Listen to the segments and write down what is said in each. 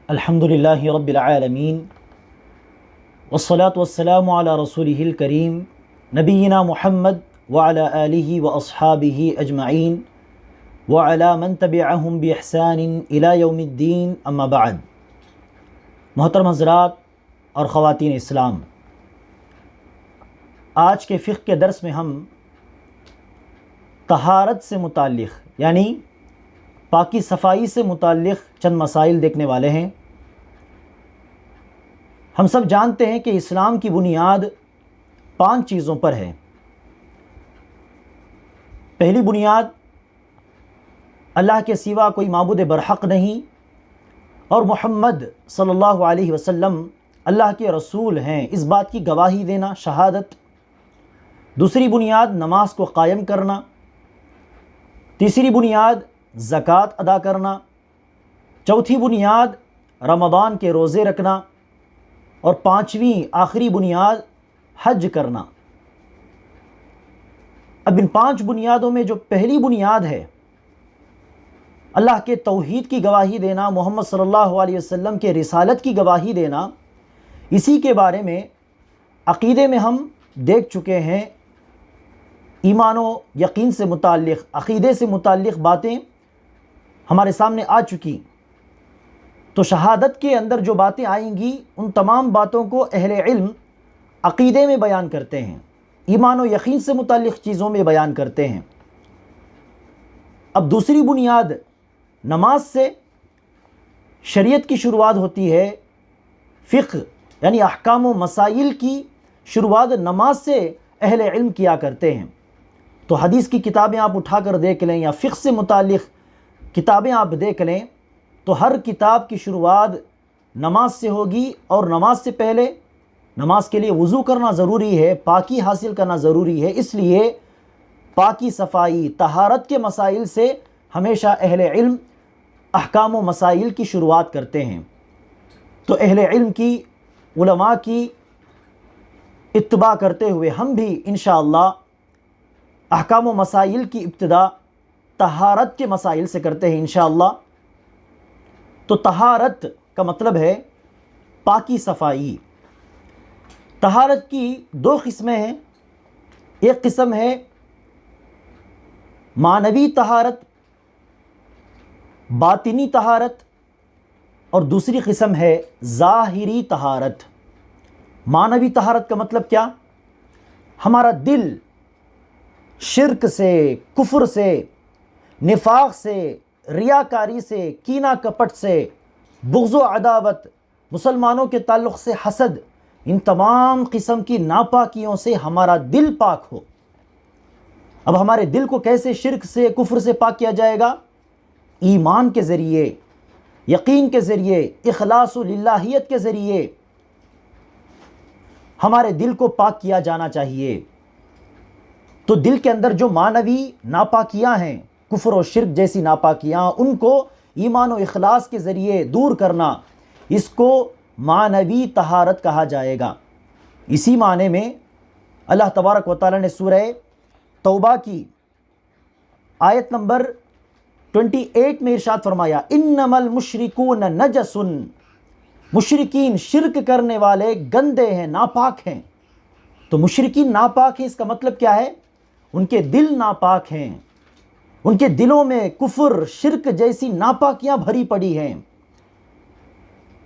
الحمدللہ رب العالمین والصلاة والسلام علی رسولہ الکریم نبینا محمد وعلی آلہ واصحابہ اجمعین وعلی من تبعہم باحسان الی یوم الدین اما بعد۔ محترم حضرات اور خواتین اسلام، آج کے فقہ کے درس میں ہم طہارت سے متعلق یعنی پاکی صفائی سے متعلق چند مسائل دیکھنے والے ہیں۔ ہم سب جانتے ہیں کہ اسلام کی بنیاد 5 چیزوں پر ہے۔ پہلی بنیاد، اللہ کے سوا کوئی معبود برحق نہیں اور محمد صلی اللہ علیہ وسلم اللہ کے رسول ہیں، اس بات کی گواہی دینا، شہادت۔ دوسری بنیاد، نماز کو قائم کرنا۔ تیسری بنیاد، زکوٰۃ ادا کرنا۔ چوتھی بنیاد، رمضان کے روزے رکھنا۔ اور 5ویں آخری بنیاد، حج کرنا۔ اب ان 5 بنیادوں میں جو پہلی بنیاد ہے، اللہ کے توحید کی گواہی دینا، محمد صلی اللہ علیہ وسلم کے رسالت کی گواہی دینا، اسی کے بارے میں عقیدے میں ہم دیکھ چکے ہیں۔ ایمان و یقین سے متعلق، عقیدے سے متعلق باتیں ہمارے سامنے آ چکی۔ تو شہادت کے اندر جو باتیں آئیں گی، ان تمام باتوں کو اہل علم عقیدے میں بیان کرتے ہیں، ایمان و یقین سے متعلق چیزوں میں بیان کرتے ہیں۔ اب دوسری بنیاد، نماز سے شریعت کی شروعات ہوتی ہے۔ فقہ یعنی احکام و مسائل کی شروعات نماز سے اہل علم کیا کرتے ہیں۔ تو حدیث کی کتابیں آپ اٹھا کر دیکھ لیں یا فقہ سے متعلق کتابیں آپ دیکھ لیں، تو ہر کتاب کی شروعات نماز سے ہوگی، اور نماز سے پہلے نماز کے لیے وضو کرنا ضروری ہے، پاکی حاصل کرنا ضروری ہے۔ اس لیے پاکی صفائی، طہارت کے مسائل سے ہمیشہ اہل علم احکام و مسائل کی شروعات کرتے ہیں۔ تو اہل علم کی، علماء کی اتباع کرتے ہوئے ہم بھی انشاءاللہ احکام و مسائل کی ابتدا طہارت کے مسائل سے کرتے ہیں انشاءاللہ۔ تو طہارت کا مطلب ہے پاکی صفائی۔ طہارت کی 2 قسمیں ہیں۔ ایک قسم ہے معنوی طہارت، باطنی طہارت، اور دوسری قسم ہے ظاہری طہارت۔ معنوی طہارت کا مطلب کیا؟ ہمارا دل شرک سے، کفر سے، نفاق سے، ریاکاری سے، کینہ کپٹ سے، بغض و عداوت، مسلمانوں کے تعلق سے حسد، ان تمام قسم کی ناپاکیوں سے ہمارا دل پاک ہو۔ اب ہمارے دل کو کیسے شرک سے، کفر سے پاک کیا جائے گا؟ ایمان کے ذریعے، یقین کے ذریعے، اخلاص و للہیت کے ذریعے ہمارے دل کو پاک کیا جانا چاہیے۔ تو دل کے اندر جو معنوی ناپاکیاں ہیں، کفر و شرک جیسی ناپاکیاں، ان کو ایمان و اخلاص کے ذریعے دور کرنا، اس کو معنوی طہارت کہا جائے گا۔ اسی معنی میں اللہ تبارک و تعالی نے سورہ توبہ کی آیت نمبر 28 میں ارشاد فرمایا، انما المشرکون نجس، مشرکین شرک کرنے والے گندے ہیں، ناپاک ہیں۔ تو مشرکین ناپاک ہیں، اس کا مطلب کیا ہے؟ ان کے دل ناپاک ہیں، ان کے دلوں میں کفر، شرک جیسی ناپاکیاں بھری پڑی ہیں۔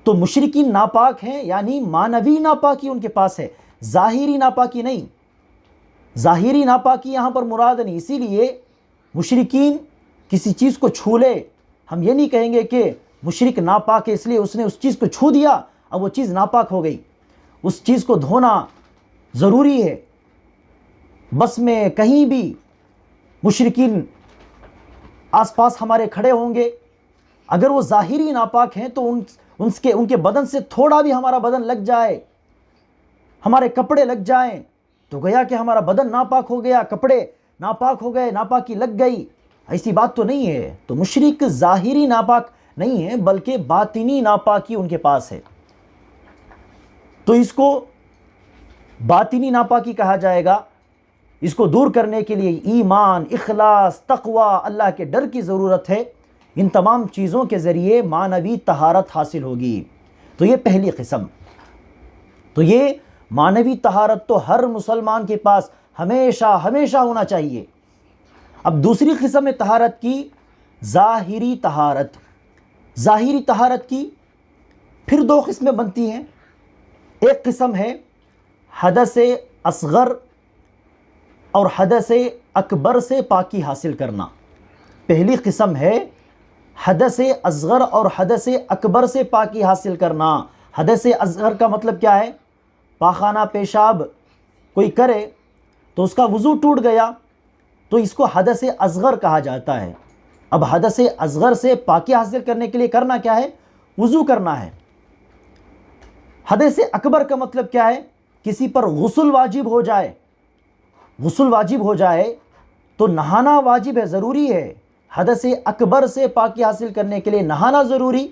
تو مشرکین ناپاک ہیں یعنی معنوی ناپاکی ان کے پاس ہے، ظاہری ناپاکی نہیں۔ ظاہری ناپاکی یہاں پر مراد نہیں۔ اسی لیے مشرکین کسی چیز کو چھو لے، ہم یہ نہیں کہیں گے کہ مشرک ناپاک ہے اس لیے اس نے اس چیز کو چھو دیا اب وہ چیز ناپاک ہو گئی۔ اس چیز کو دھونا ضروری ہے۔ بس میں کہیں بھی مشرکین آس پاس ہمارے کھڑے ہوں گے، اگر وہ ظاہری ناپاک ہیں تو ان کے بدن سے تھوڑا بھی ہمارا بدن لگ جائے، ہمارے کپڑے لگ جائیں، تو گویا کہ ہمارا بدن ناپاک ہو گیا، کپڑے ناپاک ہو گئے، ناپاکی لگ گئی۔ ایسی بات تو نہیں ہے۔ تو مشرک ظاہری ناپاک نہیں ہے بلکہ باطنی ناپاکی ان کے پاس ہے۔ تو اس کو باطنی ناپاکی کہا جائے گا۔ اس کو دور کرنے کے لیے ایمان، اخلاص، تقوی، اللہ کے ڈر کی ضرورت ہے۔ ان تمام چیزوں کے ذریعے معنوی طہارت حاصل ہوگی۔ تو یہ پہلی قسم۔ تو یہ معنوی طہارت تو ہر مسلمان کے پاس ہمیشہ ہمیشہ ہونا چاہیے۔ اب دوسری قسم ہے طہارت کی ظاہری طہارت۔ ظاہری طہارت کی پھر دو قسمیں بنتی ہیں۔ ایک قسم ہے حدث اصغر اور حدث اکبر سے پاکی حاصل کرنا۔ پہلی قسم ہے حدث اصغر اور حدث اکبر سے پاکی حاصل کرنا۔ حدث اصغر کا مطلب کیا ہے؟ پاخانہ پیشاب کوئی کرے تو اس کا وضو ٹوٹ گیا تو اس کو حدث اصغر کہا جاتا ہے۔ اب حدث اصغر سے پاکی حاصل کرنے کے لیے کرنا کیا ہے؟ وضو کرنا ہے۔ حدث اکبر کا مطلب کیا ہے؟ کسی پر غسل واجب ہو جائے، غسل واجب ہو جائے تو نہانا واجب ہے، ضروری ہے۔ حدث اکبر سے پاکی حاصل کرنے کے لیے نہانا ضروری،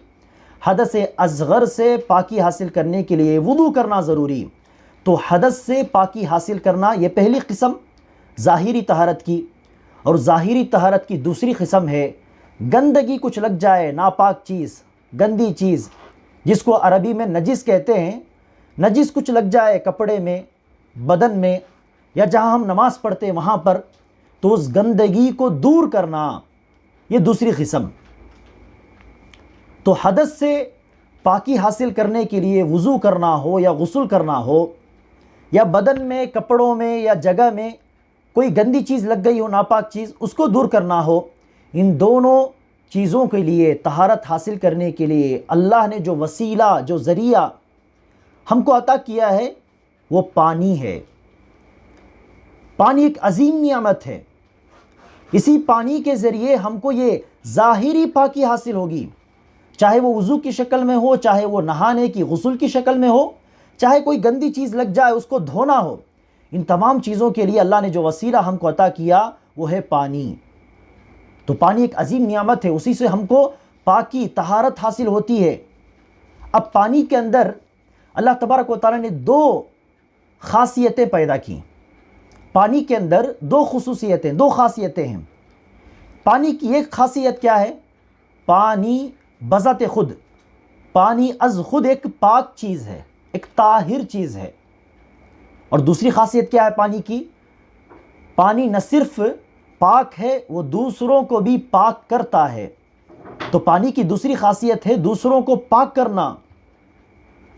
حدث اصغر سے پاکی حاصل کرنے کے لیے وضو کرنا ضروری۔ تو حدث سے پاکی حاصل کرنا یہ پہلی قسم ظاہری طہارت کی۔ اور ظاہری طہارت کی دوسری قسم ہے گندگی کچھ لگ جائے، ناپاک چیز، گندی چیز جس کو عربی میں نجس کہتے ہیں، نجس کچھ لگ جائے کپڑے میں، بدن میں، یا جہاں ہم نماز پڑھتے ہیں وہاں پر، تو اس گندگی کو دور کرنا، یہ دوسری قسم۔ تو حدث سے پاکی حاصل کرنے کے لیے وضو کرنا ہو یا غسل کرنا ہو، یا بدن میں، کپڑوں میں یا جگہ میں کوئی گندی چیز لگ گئی ہو، ناپاک چیز، اس کو دور کرنا ہو، ان دونوں چیزوں کے لیے طہارت حاصل کرنے کے لیے اللہ نے جو وسیلہ، جو ذریعہ ہم کو عطا کیا ہے وہ پانی ہے۔ پانی ایک عظیم نعمت ہے۔ اسی پانی کے ذریعے ہم کو یہ ظاہری پاکی حاصل ہوگی، چاہے وہ وضو کی شکل میں ہو، چاہے وہ نہانے کی غسل کی شکل میں ہو، چاہے کوئی گندی چیز لگ جائے اس کو دھونا ہو۔ ان تمام چیزوں کے لیے اللہ نے جو وسیلہ ہم کو عطا کیا وہ ہے پانی۔ تو پانی ایک عظیم نعمت ہے، اسی سے ہم کو پاکی، طہارت حاصل ہوتی ہے۔ اب پانی کے اندر اللہ تبارک و تعالیٰ نے دو خاصیتیں پیدا کی۔ پانی کے اندر دو خصوصیتیں، دو خاصیتیں ہیں۔ پانی کی ایک خاصیت کیا ہے؟ پانی بذات خود، پانی از خود ایک پاک چیز ہے، ایک طاہر چیز ہے۔ اور دوسری خاصیت کیا ہے پانی کی؟ پانی نہ صرف پاک ہے، وہ دوسروں کو بھی پاک کرتا ہے۔ تو پانی کی دوسری خاصیت ہے دوسروں کو پاک کرنا۔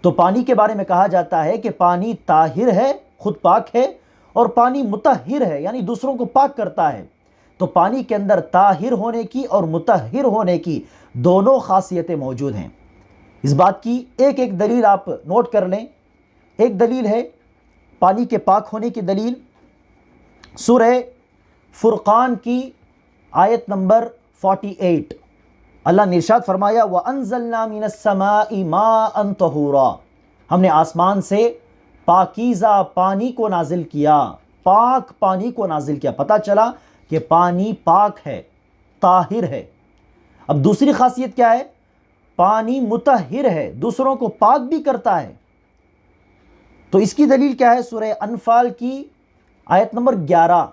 تو پانی کے بارے میں کہا جاتا ہے کہ پانی طاہر ہے، خود پاک ہے، اور پانی مطہر ہے، یعنی دوسروں کو پاک کرتا ہے۔ تو پانی کے اندر طاہر ہونے کی اور مطہر ہونے کی دونوں خاصیتیں موجود ہیں۔ اس بات کی ایک ایک دلیل آپ نوٹ کر لیں۔ ایک دلیل ہے پانی کے پاک ہونے کی دلیل، سورہ فرقان کی آیت نمبر 48، اللہ نے ارشاد فرمایا وَأَنزَلْنَا مِنَ السَّمَاءِ مَاءً طَهُورًا، ہم نے آسمان سے پاکیزہ پانی کو نازل کیا، پاک پانی کو نازل کیا۔ پتہ چلا کہ پانی پاک ہے، طاہر ہے۔ اب دوسری خاصیت کیا ہے؟ پانی مطہر ہے، دوسروں کو پاک بھی کرتا ہے۔ تو اس کی دلیل کیا ہے؟ سورہ انفال کی آیت نمبر 11،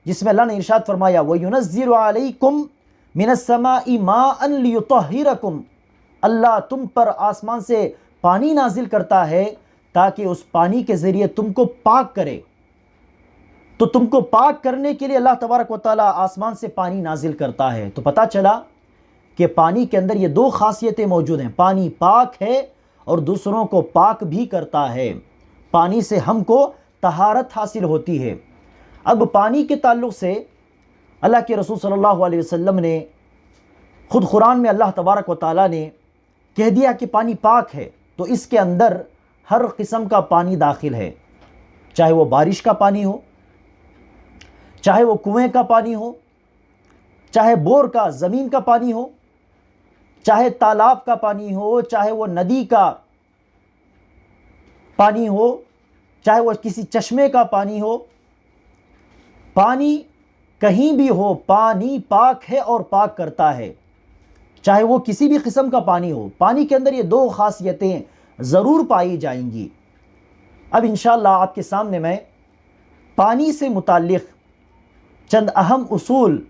جس میں اللہ نے ارشاد فرمایا وَيُنَزِّلُ عَلَيْكُمْ مِنَ السَّمَاءِ مَاءً لِيُطَهِّرَكُمْ، اللہ تم پر آسمان سے پانی نازل کرتا ہے تاکہ اس پانی کے ذریعے تم کو پاک کرے۔ تو تم کو پاک کرنے کے لیے اللہ تبارک و تعالیٰ آسمان سے پانی نازل کرتا ہے۔ تو پتہ چلا کہ پانی کے اندر یہ دو خاصیتیں موجود ہیں، پانی پاک ہے اور دوسروں کو پاک بھی کرتا ہے۔ پانی سے ہم کو طہارت حاصل ہوتی ہے۔ اب پانی کے تعلق سے اللہ کے رسول صلی اللہ علیہ وسلم نے خود قرآن میں اللہ تبارک و تعالیٰ نے کہہ دیا کہ پانی پاک ہے، تو اس کے اندر ہر قسم کا پانی داخل ہے، چاہے وہ بارش کا پانی ہو، چاہے وہ کنویں کا پانی ہو، چاہے بور کا، زمین کا پانی ہو، چاہے تالاب کا پانی ہو، چاہے وہ ندی کا پانی ہو، چاہے وہ کسی چشمے کا پانی ہو، پانی کہیں بھی ہو، پانی پاک ہے اور پاک کرتا ہے، چاہے وہ کسی بھی قسم کا پانی ہو۔ پانی کے اندر یہ دو خاصیتیں ضرور پائی جائیں گی۔ اب انشاءاللہ آپ کے سامنے میں پانی سے متعلق چند اہم اصول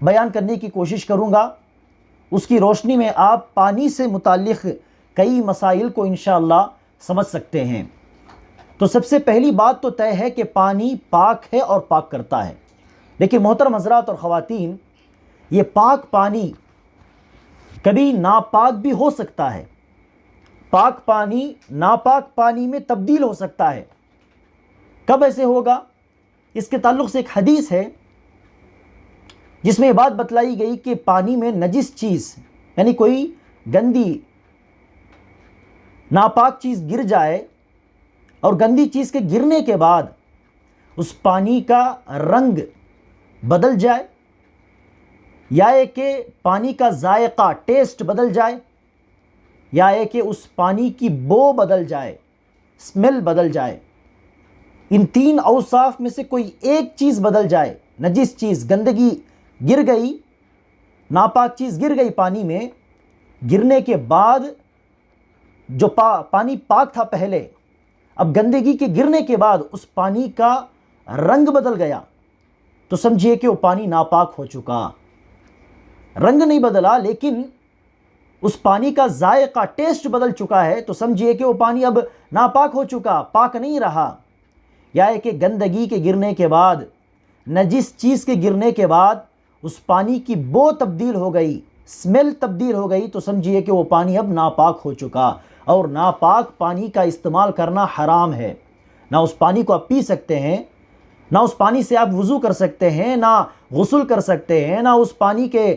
بیان کرنے کی کوشش کروں گا۔ اس کی روشنی میں آپ پانی سے متعلق کئی مسائل کو انشاءاللہ سمجھ سکتے ہیں۔ تو سب سے پہلی بات تو طے ہے کہ پانی پاک ہے اور پاک کرتا ہے، لیکن محترم حضرات اور خواتین، یہ پاک پانی کبھی ناپاک بھی ہو سکتا ہے۔ پاک پانی ناپاک پانی میں تبدیل ہو سکتا ہے۔ کب ایسے ہوگا؟ اس کے تعلق سے ایک حدیث ہے جس میں یہ بات بتلائی گئی کہ پانی میں نجس چیز یعنی کوئی گندی ناپاک چیز گر جائے اور گندی چیز کے گرنے کے بعد اس پانی کا رنگ بدل جائے، یا یہ کہ پانی کا ذائقہ ٹیسٹ بدل جائے، یا یہ کہ اس پانی کی بو بدل جائے، اسمیل بدل جائے، ان تین اوصاف میں سے کوئی ایک چیز بدل جائے، نجس چیز گندگی گر گئی، ناپاک چیز گر گئی پانی میں، گرنے کے بعد جو پانی پاک تھا پہلے، اب گندگی کے گرنے کے بعد اس پانی کا رنگ بدل گیا، تو سمجھیے کہ وہ پانی ناپاک ہو چکا۔ رنگ نہیں بدلا لیکن اس پانی کا ذائقہ ٹیسٹ بدل چکا ہے، تو سمجھیے کہ وہ پانی اب ناپاک ہو چکا، پاک نہیں رہا۔ یا ہے کہ گندگی کے گرنے کے بعد، نجس چیز کے گرنے کے بعد اس پانی کی بو تبدیل ہو گئی، اسمیل تبدیل ہو گئی، تو سمجھیے کہ وہ پانی اب ناپاک ہو چکا، اور ناپاک پانی کا استعمال کرنا حرام ہے۔ نہ اس پانی کو آپ پی سکتے ہیں، نہ اس پانی سے آپ وضو کر سکتے ہیں، نہ غسل کر سکتے ہیں، نہ اس پانی کے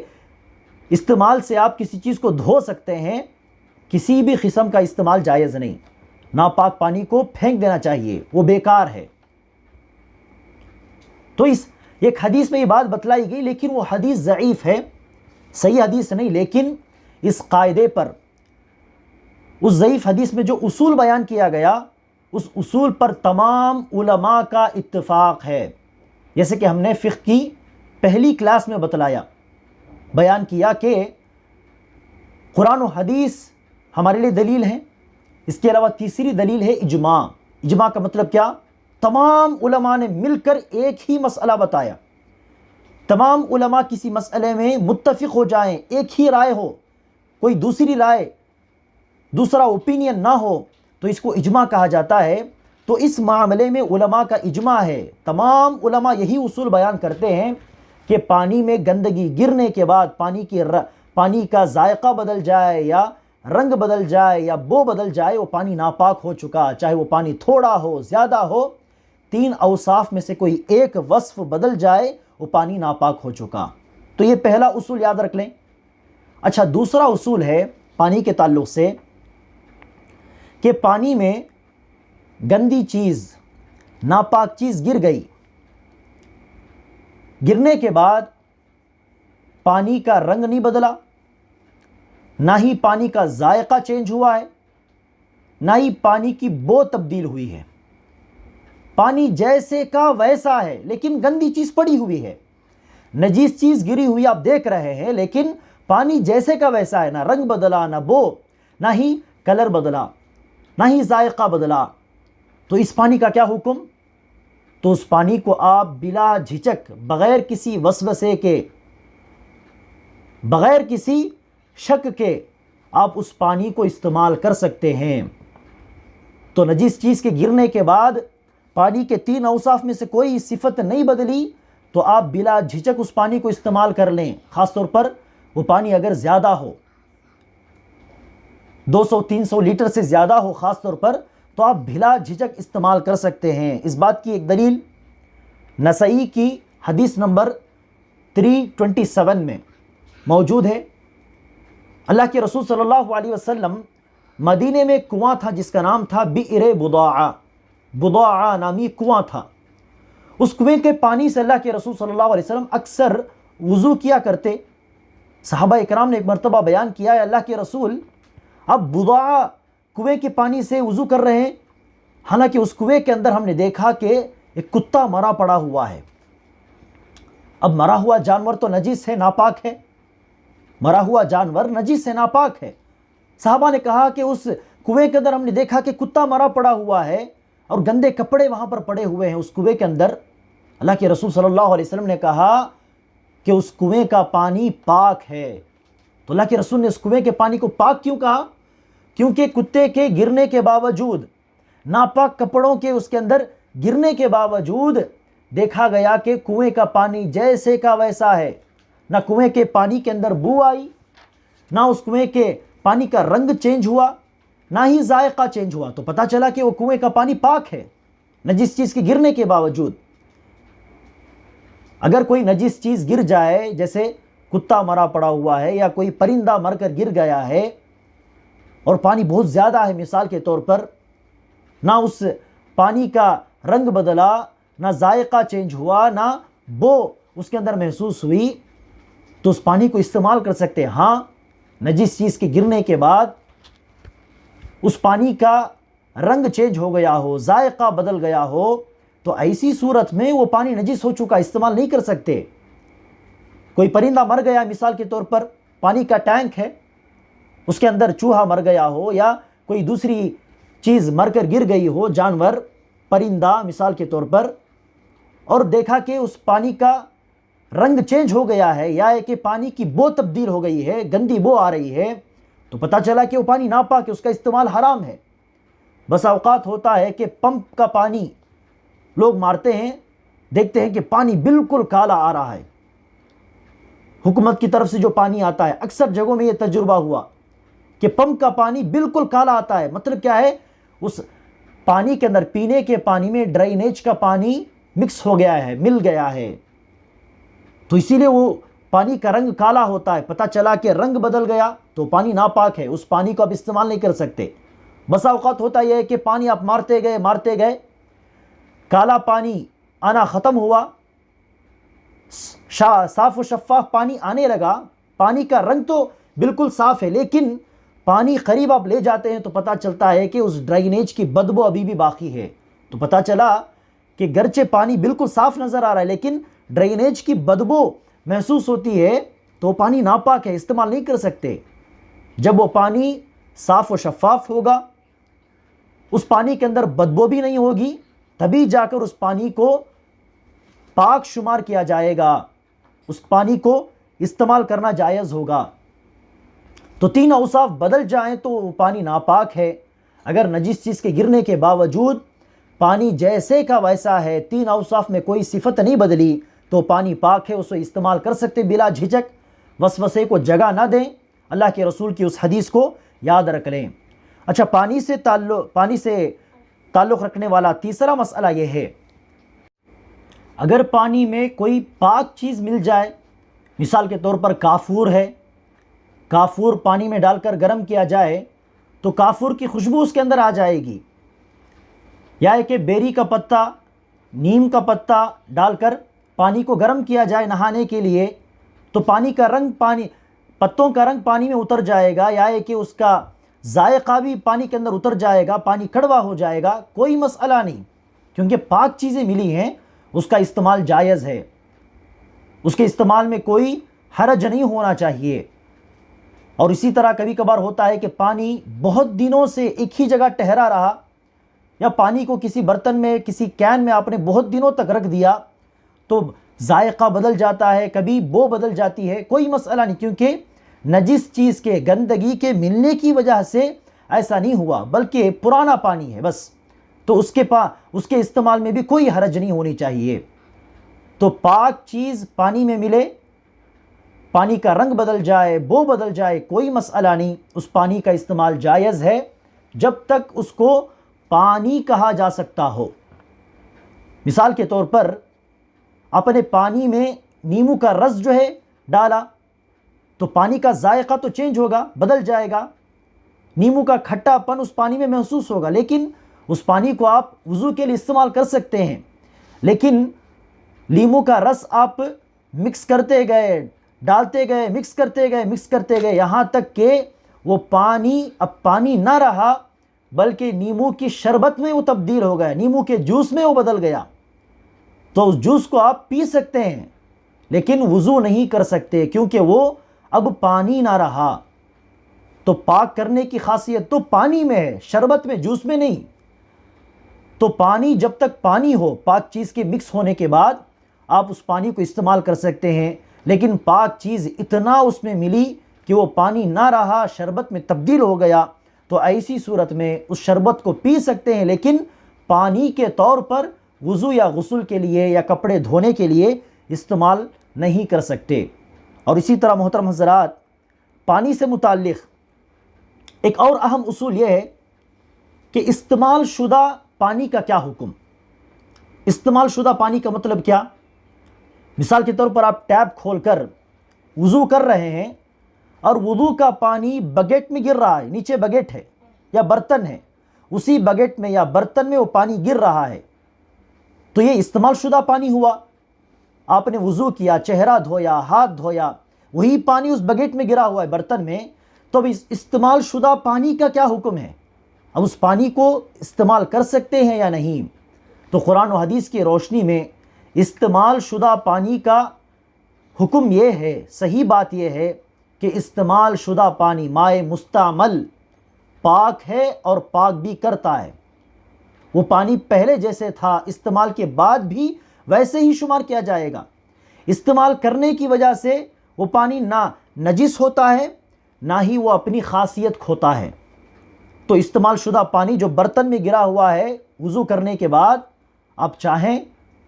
استعمال سے آپ کسی چیز کو دھو سکتے ہیں۔ کسی بھی قسم کا استعمال جائز نہیں۔ ناپاک پانی کو پھینک دینا چاہیے، وہ بیکار ہے۔ تو اس ایک حدیث میں یہ بات بتلائی گئی، لیکن وہ حدیث ضعیف ہے، صحیح حدیث نہیں، لیکن اس قاعدے پر، اس ضعیف حدیث میں جو اصول بیان کیا گیا، اس اصول پر تمام علماء کا اتفاق ہے۔ جیسے کہ ہم نے فقہ کی پہلی کلاس میں بتلایا، بیان کیا کہ قرآن و حدیث ہمارے لیے دلیل ہیں۔ اس کے علاوہ تیسری دلیل ہے اجماع۔ اجماع کا مطلب کیا؟ تمام علماء نے مل کر ایک ہی مسئلہ بتایا، تمام علماء کسی مسئلے میں متفق ہو جائیں، ایک ہی رائے ہو، کوئی دوسری رائے، دوسرا اوپینین نہ ہو، تو اس کو اجماع کہا جاتا ہے۔ تو اس معاملے میں علماء کا اجماع ہے، تمام علماء یہی اصول بیان کرتے ہیں کہ پانی میں گندگی گرنے کے بعد پانی کا ذائقہ بدل جائے، یا رنگ بدل جائے، یا بو بدل جائے، وہ پانی ناپاک ہو چکا، چاہے وہ پانی تھوڑا ہو زیادہ ہو، تین اوصاف میں سے کوئی ایک وصف بدل جائے، وہ پانی ناپاک ہو چکا۔ تو یہ پہلا اصول یاد رکھ لیں۔ اچھا، دوسرا اصول ہے پانی کے تعلق سے کہ پانی میں گندی چیز، ناپاک چیز گر گئی، گرنے کے بعد پانی کا رنگ نہیں بدلا، نہ ہی پانی کا ذائقہ چینج ہوا ہے، نہ ہی پانی کی بو تبدیل ہوئی ہے، پانی جیسے کا ویسا ہے، لیکن گندی چیز پڑی ہوئی ہے، نجیس چیز گری ہوئی آپ دیکھ رہے ہیں، لیکن پانی جیسے کا ویسا ہے، نہ رنگ بدلا، نہ بو، نہ ہی کلر بدلا، نہ ہی ذائقہ بدلا۔ تو اس پانی کا کیا حکم؟ تو اس پانی کو آپ بلا جھجک، بغیر کسی وسوسے کے، بغیر کسی شک کے، آپ اس پانی کو استعمال کر سکتے ہیں۔ تو نجیس چیز کے گرنے کے بعد پانی کے تین اوصاف میں سے کوئی صفت نہیں بدلی، تو آپ بلا جھجک اس پانی کو استعمال کر لیں، خاص طور پر وہ پانی اگر زیادہ ہو، 200-300 لیٹر سے زیادہ ہو خاص طور پر، تو آپ بلا جھجک استعمال کر سکتے ہیں۔ اس بات کی ایک دلیل نسائی کی حدیث نمبر 327 میں موجود ہے۔ اللہ کے رسول صلی اللہ علیہ وسلم مدینے میں کنواں تھا جس کا نام تھا بئر بضاعہ، بضاعہ نامی کنواں تھا۔ اس کنویں کے پانی سے اللہ کے رسول صلی اللہ علیہ وسلم اکثر وضو کیا کرتے۔ صحابہ اکرام نے ایک مرتبہ بیان کیا ہے، اللہ کے رسول اب بضاعہ کنویں کے پانی سے وضو کر رہے ہیں، حالانکہ اس کنویں کے اندر ہم نے دیکھا کہ ایک کتا مرا پڑا ہوا ہے۔ اب مرا ہوا جانور تو نجس ہے، ناپاک ہے، مرا ہوا جانور نجس ہے، ناپاک ہے۔ صحابہ نے کہا کہ اس کنویں کے اندر ہم نے دیکھا کہ کتا مرا پڑا ہوا ہے اور گندے کپڑے وہاں پر پڑے ہوئے ہیں اس کنویں کے اندر۔ اللہ کے رسول صلی اللہ علیہ وسلم نے کہا کہ اس کنویں کا پانی پاک ہے۔ تو اللہ کے رسول نے اس کنویں کے پانی کو پاک کیوں کہا؟ کیونکہ کتے کے گرنے کے باوجود، ناپاک کپڑوں کے اس کے اندر گرنے کے باوجود دیکھا گیا کہ کنویں کا پانی جیسے کا ویسا ہے، نہ کنویں کے پانی کے اندر بو آئی، نہ اس کنویں کے پانی کا رنگ چینج ہوا، نہ ہی ذائقہ چینج ہوا۔ تو پتہ چلا کہ وہ کنویں کا پانی پاک ہے نجس چیز کے گرنے کے باوجود۔ اگر کوئی نجس چیز گر جائے، جیسے کتا مرا پڑا ہوا ہے یا کوئی پرندہ مر کر گر گیا ہے اور پانی بہت زیادہ ہے مثال کے طور پر، نہ اس پانی کا رنگ بدلا، نہ ذائقہ چینج ہوا، نہ بو اس کے اندر محسوس ہوئی، تو اس پانی کو استعمال کر سکتے ہیں۔ ہاں، نجس چیز کے گرنے کے بعد اس پانی کا رنگ چینج ہو گیا ہو، ذائقہ بدل گیا ہو، تو ایسی صورت میں وہ پانی نجس ہو چکا، استعمال نہیں کر سکتے۔ کوئی پرندہ مر گیا مثال کے طور پر، پانی کا ٹینک ہے، اس کے اندر چوہا مر گیا ہو یا کوئی دوسری چیز مر کر گر گئی ہو، جانور، پرندہ مثال کے طور پر، اور دیکھا کہ اس پانی کا رنگ چینج ہو گیا ہے یا کہ پانی کی بو تبدیل ہو گئی ہے، گندی بو آ رہی ہے، تو پتہ چلا کہ وہ پانی ناپاک ہے، اس کا استعمال حرام ہے۔ بس اوقات ہوتا ہے کہ پمپ کا پانی لوگ مارتے ہیں، دیکھتے ہیں کہ پانی بالکل کالا آ رہا ہے، حکومت کی طرف سے جو پانی آتا ہے، اکثر جگہوں میں یہ تجربہ ہوا کہ پمپ کا پانی بالکل کالا آتا ہے۔ مطلب کیا ہے؟ اس پانی کے اندر، پینے کے پانی میں ڈرینیج کا پانی مکس ہو گیا ہے، مل گیا ہے، تو اسی لیے وہ پانی کا رنگ کالا ہوتا ہے۔ پتہ چلا کہ رنگ بدل گیا تو پانی ناپاک ہے، اس پانی کو آپ استعمال نہیں کر سکتے۔ بس اوقات ہوتا یہ ہے کہ پانی آپ مارتے گئے، کالا پانی آنا ختم ہوا، صاف و شفاف پانی آنے لگا، پانی کا رنگ تو بالکل صاف ہے، لیکن پانی قریب آپ لے جاتے ہیں تو پتہ چلتا ہے کہ اس ڈرینیج کی بدبو ابھی بھی باقی ہے۔ تو پتہ چلا کہ گرچہ پانی بالکل صاف نظر آ رہا ہے لیکن ڈرینیج کی بدبو محسوس ہوتی ہے، تو پانی ناپاک ہے، استعمال نہیں کر سکتے۔ جب وہ پانی صاف و شفاف ہوگا، اس پانی کے اندر بدبو بھی نہیں ہوگی، تبھی جا کر اس پانی کو پاک شمار کیا جائے گا، اس پانی کو استعمال کرنا جائز ہوگا۔ تو تین اوصاف بدل جائیں تو وہ پانی ناپاک ہے۔ اگر نجس چیز کے گرنے کے باوجود پانی جیسے کا ویسا ہے، تین اوصاف میں کوئی صفت نہیں بدلی، تو پانی پاک ہے، اسے استعمال کر سکتے بلا جھجک، وسوسے کو جگہ نہ دیں، اللہ کے رسول کی اس حدیث کو یاد رکھ لیں۔ اچھا، پانی سے تعلق رکھنے والا تیسرا مسئلہ یہ ہے، اگر پانی میں کوئی پاک چیز مل جائے، مثال کے طور پر کافور ہے، کافور پانی میں ڈال کر گرم کیا جائے تو کافور کی خوشبو اس کے اندر آ جائے گی، یا کہ بیری کا پتا، نیم کا پتا ڈال کر پانی کو گرم کیا جائے نہانے کے لیے، تو پانی کا رنگ، پتوں کا رنگ پانی میں اتر جائے گا، یا کہ اس کا ذائقہ بھی پانی کے اندر اتر جائے گا، پانی کڑوا ہو جائے گا، کوئی مسئلہ نہیں، کیونکہ پاک چیزیں ملی ہیں، اس کا استعمال جائز ہے، اس کے استعمال میں کوئی حرج نہیں ہونا چاہیے۔ اور اسی طرح کبھی کبھار ہوتا ہے کہ پانی بہت دنوں سے ایک ہی جگہ ٹھہرا رہا، یا پانی کو کسی برتن میں، کسی کین میں آپ نے بہت دنوں تک رکھ دیا تو ذائقہ بدل جاتا ہے، کبھی بو بدل جاتی ہے، کوئی مسئلہ نہیں، کیونکہ نجس چیز کے، گندگی کے ملنے کی وجہ سے ایسا نہیں ہوا، بلکہ پرانا پانی ہے بس، تو اس کے استعمال میں بھی کوئی حرج نہیں ہونی چاہیے۔ تو پاک چیز پانی میں ملے، پانی کا رنگ بدل جائے، بو بدل جائے، کوئی مسئلہ نہیں، اس پانی کا استعمال جائز ہے جب تک اس کو پانی کہا جا سکتا ہو۔ مثال کے طور پر اپنے پانی میں نیمو کا رس جو ہے ڈالا تو پانی کا ذائقہ تو چینج ہوگا، بدل جائے گا، نیمو کا کھٹا پن اس پانی میں محسوس ہوگا، لیکن اس پانی کو آپ وضو کے لیے استعمال کر سکتے ہیں۔ لیکن لیمو کا رس آپ مکس کرتے گئے، ڈالتے گئے، مکس کرتے گئے، یہاں تک کہ وہ پانی اب پانی نہ رہا بلکہ نیمو کی شربت میں وہ تبدیل ہو گیا، نیمو کے جوس میں وہ بدل گیا، تو اس جوس کو آپ پی سکتے ہیں لیکن وضو نہیں کر سکتے، کیونکہ وہ اب پانی نہ رہا۔ تو پاک کرنے کی خاصیت تو پانی میں ہے، شربت میں، جوس میں نہیں۔ تو پانی جب تک پانی ہو، پاک چیز کے مکس ہونے کے بعد آپ اس پانی کو استعمال کر سکتے ہیں، لیکن پاک چیز اتنا اس میں ملی کہ وہ پانی نہ رہا، شربت میں تبدیل ہو گیا، تو ایسی صورت میں اس شربت کو پی سکتے ہیں، لیکن پانی کے طور پر وضو یا غسل کے لیے یا کپڑے دھونے کے لیے استعمال نہیں کر سکتے۔ اور اسی طرح محترم حضرات، پانی سے متعلق ایک اور اہم اصول یہ ہے کہ استعمال شدہ پانی کا کیا حکم۔ استعمال شدہ پانی کا مطلب کیا؟ مثال کے طور پر آپ ٹیپ کھول کر وضو کر رہے ہیں اور وضو کا پانی بکیٹ میں گر رہا ہے، نیچے بکیٹ ہے یا برتن ہے، اسی بکیٹ میں یا برتن میں وہ پانی گر رہا ہے، تو یہ استعمال شدہ پانی ہوا۔ آپ نے وضو کیا، چہرہ دھویا، ہاتھ دھویا، وہی پانی اس بکیٹ میں گرا ہوا ہے برتن میں، تو اب اس استعمال شدہ پانی کا کیا حکم ہے؟ اب اس پانی کو استعمال کر سکتے ہیں یا نہیں؟ تو قرآن و حدیث کی روشنی میں استعمال شدہ پانی کا حکم یہ ہے، صحیح بات یہ ہے کہ استعمال شدہ پانی مائع مستعمل پاک ہے اور پاک بھی کرتا ہے۔ وہ پانی پہلے جیسے تھا استعمال کے بعد بھی ویسے ہی شمار کیا جائے گا۔ استعمال کرنے کی وجہ سے وہ پانی نہ نجس ہوتا ہے، نہ ہی وہ اپنی خاصیت کھوتا ہے۔ تو استعمال شدہ پانی جو برتن میں گرا ہوا ہے، وضو کرنے کے بعد آپ چاہیں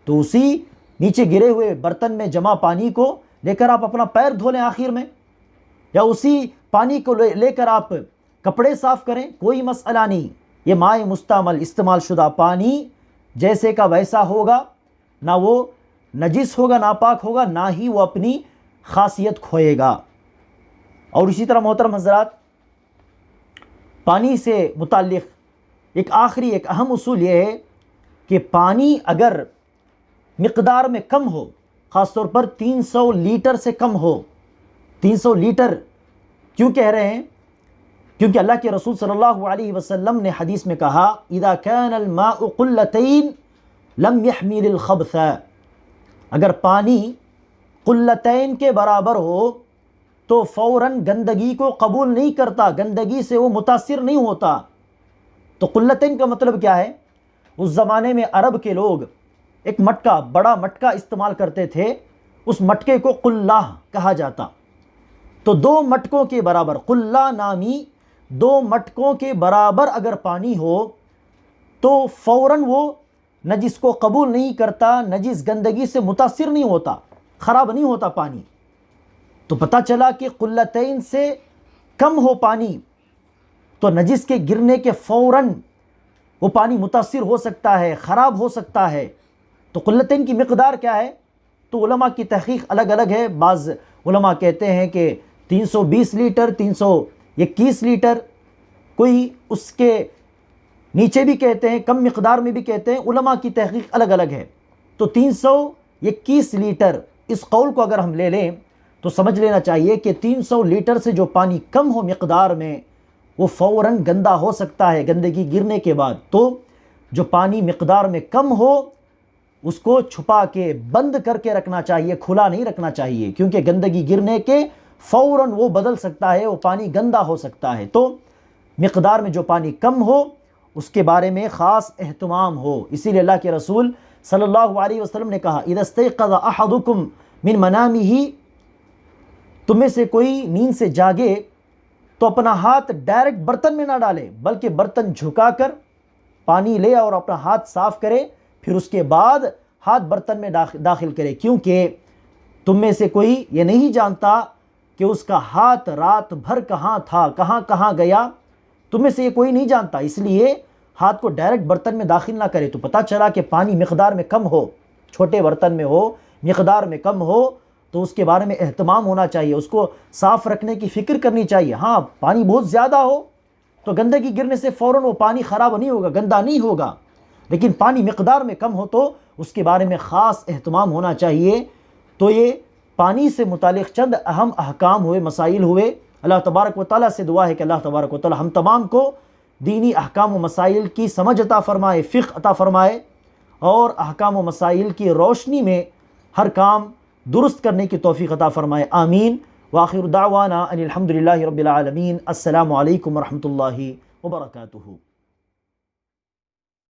تو اسی نیچے گرے ہوئے برتن میں جمع پانی کو لے کر آپ اپنا پیر دھو لیں آخر میں، یا اسی پانی کو لے کر آپ کپڑے صاف کریں، کوئی مسئلہ نہیں۔ یہ مائع مستعمل استعمال شدہ پانی جیسے کا ویسا ہوگا، نہ وہ نجس ہوگا، ناپاک ہوگا، نہ ہی وہ اپنی خاصیت کھوئے گا۔ اور اسی طرح محترم حضرات، پانی سے متعلق ایک آخری ایک اہم اصول یہ ہے کہ پانی اگر مقدار میں کم ہو، خاص طور پر 300 لیٹر سے کم ہو، 300 لیٹر کیوں کہہ رہے ہیں؟ کیونکہ اللہ کے رسول صلی اللہ علیہ وسلم نے حدیث میں کہا اذا كان الماء قلتين لم يحمل الخبث، اگر پانی قلتین کے برابر ہو تو فوراً گندگی کو قبول نہیں کرتا، گندگی سے وہ متاثر نہیں ہوتا۔ تو قلتین کا مطلب کیا ہے؟ اس زمانے میں عرب کے لوگ ایک مٹکا، بڑا مٹکا استعمال کرتے تھے، اس مٹکے کو قلہ کہا جاتا۔ تو 2 مٹکوں کے برابر، قلہ نامی 2 مٹکوں کے برابر اگر پانی ہو تو فوراً وہ نجس کو قبول نہیں کرتا، نجس گندگی سے متاثر نہیں ہوتا، خراب نہیں ہوتا پانی۔ تو پتہ چلا کہ قلتین سے کم ہو پانی تو نجس کے گرنے کے فوراً وہ پانی متاثر ہو سکتا ہے، خراب ہو سکتا ہے۔ تو قلتین کی مقدار کیا ہے؟ تو علماء کی تحقیق الگ الگ ہے۔ بعض علماء کہتے ہیں کہ 320 لیٹر، 321 لیٹر، کوئی اس کے نیچے بھی کہتے ہیں، کم مقدار میں بھی کہتے ہیں، علماء کی تحقیق الگ الگ ہے۔ تو 321 لیٹر اس قول کو اگر ہم لے لیں تو سمجھ لینا چاہیے کہ 300 لیٹر سے جو پانی کم ہو مقدار میں وہ فوراً گندا ہو سکتا ہے گندگی گرنے کے بعد۔ تو جو پانی مقدار میں کم ہو اس کو چھپا کے بند کر کے رکھنا چاہیے، کھلا نہیں رکھنا چاہیے، کیونکہ گندگی گرنے کے فوراً وہ بدل سکتا ہے، وہ پانی گندا ہو سکتا ہے۔ تو مقدار میں جو پانی کم ہو اس کے بارے میں خاص اہتمام ہو۔ اسی لیے اللہ کے رسول صلی اللہ علیہ وسلم نے کہا اذا استيقظ احدكم من منامه، تم میں سے کوئی نیند سے جاگے تو اپنا ہاتھ ڈائریکٹ برتن میں نہ ڈالے، بلکہ برتن جھکا کر پانی لے اور اپنا ہاتھ صاف کرے، پھر اس کے بعد ہاتھ برتن میں داخل کرے، کیونکہ تم میں سے کوئی یہ نہیں جانتا کہ اس کا ہاتھ رات بھر کہاں تھا، کہاں کہاں گیا، تم میں سے یہ کوئی نہیں جانتا، اس لیے ہاتھ کو ڈائریکٹ برتن میں داخل نہ کرے۔ تو پتہ چلا کہ پانی مقدار میں کم ہو، چھوٹے برتن میں ہو، مقدار میں کم ہو تو اس کے بارے میں اہتمام ہونا چاہیے، اس کو صاف رکھنے کی فکر کرنی چاہیے۔ ہاں پانی بہت زیادہ ہو تو گندگی گرنے سے فوراً وہ پانی خراب نہیں ہوگا، گندا نہیں ہوگا، لیکن پانی مقدار میں کم ہو تو اس کے بارے میں خاص اہتمام ہونا چاہیے۔ تو یہ پانی سے متعلق چند اہم احکام ہوئے، مسائل ہوئے۔ اللہ تبارک و تعالیٰ سے دعا ہے کہ اللہ تبارک و تعالیٰ ہم تمام کو دینی احکام و مسائل کی سمجھ عطا فرمائے، فقہ عطا فرمائے، اور احکام و مسائل کی روشنی میں ہر کام درست کرنے کی توفیق عطا فرمائے، آمین۔ وآخر دعوانا ان الحمد للہ رب العالمین۔ السلام علیکم ورحمۃ اللہ وبرکاتہ۔